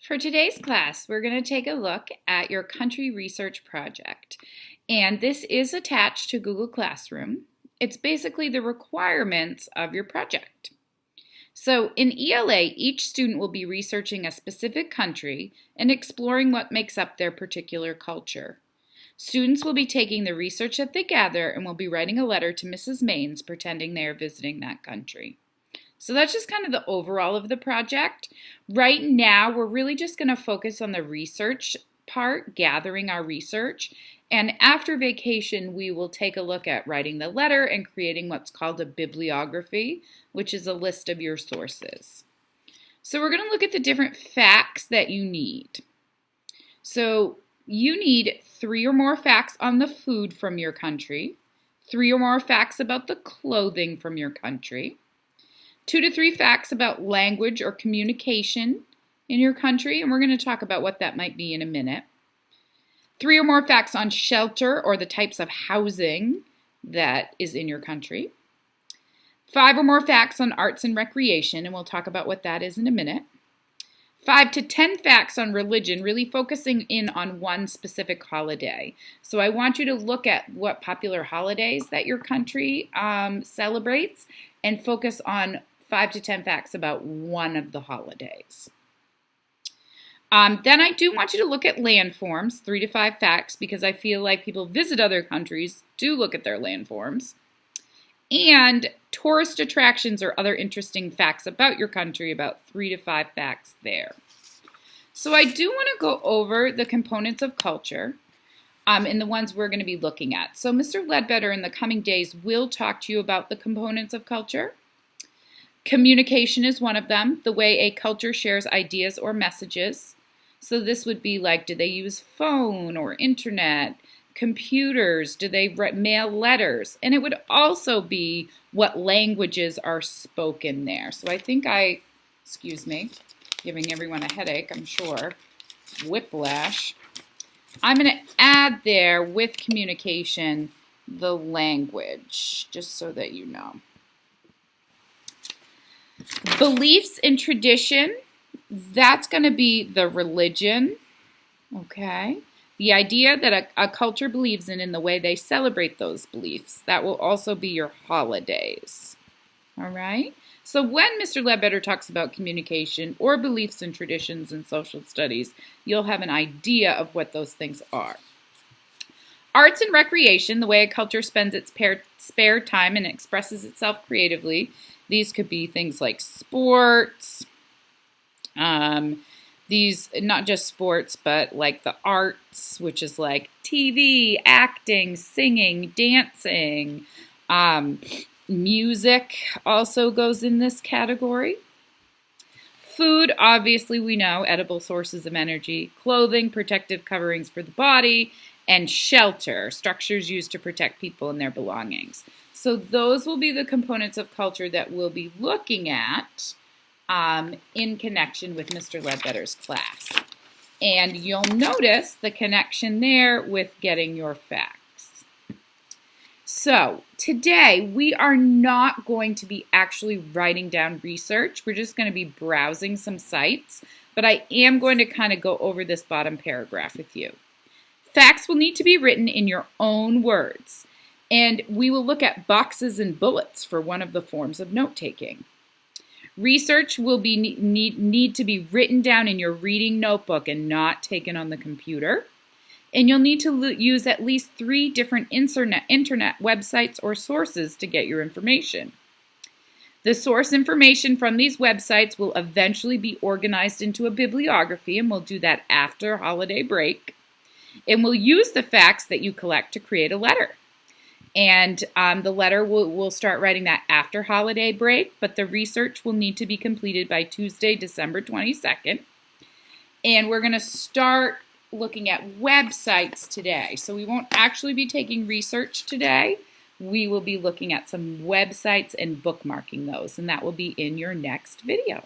For today's class, we're going to take a look at your country research project. And this is attached to Google Classroom. It's basically the requirements of your project. So in ELA, each student will be researching a specific country and exploring what makes up their particular culture. Students will be taking the research that they gather and will be writing a letter to Mrs. Maines pretending they are visiting that country. So that's just kind of the overall of the project. Right now, we're really just going to focus on the research part, gathering our research. And after vacation, we will take a look at writing the letter and creating what's called a bibliography, which is a list of your sources. So we're going to look at the different facts that you need. So you need 3 or more facts on the food from your country, 3 or more facts about the clothing from your country, 2 to 3 facts about language or communication in your country, and we're going to talk about what that might be in a minute. 3 or more facts on shelter or the types of housing that is in your country. 5 or more facts on arts and recreation, and we'll talk about what that is in a minute. 5 to 10 facts on religion, really focusing in on one specific holiday. So I want you to look at what popular holidays that your country celebrates and focus on 5 to 10 facts about one of the holidays. Then I do want you to look at landforms, 3 to 5 facts, because I feel like people visit other countries do look at their landforms. And tourist attractions or other interesting facts about your country, about 3 to 5 facts there. So I do want to go over the components of culture and the ones we're going to be looking at. So Mr. Ledbetter in the coming days will talk to you about the components of culture. Communication is one of them, the way a culture shares ideas or messages. So this would be like, do they use phone or internet, computers, do they mail letters? And it would also be what languages are spoken there. So I think excuse me, giving everyone a headache, I'm sure, whiplash. I'm going to add there with communication the language, just so that you know. Beliefs and tradition, that's going to be the religion, okay? The idea that a culture believes in the way they celebrate those beliefs. That will also be your holidays, all right? So when Mr. Ledbetter talks about communication or beliefs and traditions in social studies, you'll have an idea of what those things are. Arts and recreation, the way a culture spends its spare time and expresses itself creatively. These could be things like sports, these, not just sports, but like the arts, which is like TV, acting, singing, dancing. Music also goes in this category. Food, obviously we know, edible sources of energy. Clothing, protective coverings for the body. And shelter, structures used to protect people and their belongings. So those will be the components of culture that we'll be looking at in connection with Mr. Ledbetter's class. And you'll notice the connection there with getting your facts. So today we are not going to be actually writing down research. We're just going to be browsing some sites, but I am going to kind of go over this bottom paragraph with you. Facts will need to be written in your own words, and we will look at boxes and bullets for one of the forms of note-taking. Research will need to be written down in your reading notebook and not taken on the computer. And you'll need to use at least 3 different internet websites or sources to get your information. The source information from these websites will eventually be organized into a bibliography, and we'll do that after holiday break. And we'll use the facts that you collect to create a letter. And the letter, we'll start writing that after holiday break, but the research will need to be completed by Tuesday, December 22nd. And we're going to start looking at websites today. So we won't actually be taking research today. We will be looking at some websites and bookmarking those, and that will be in your next video.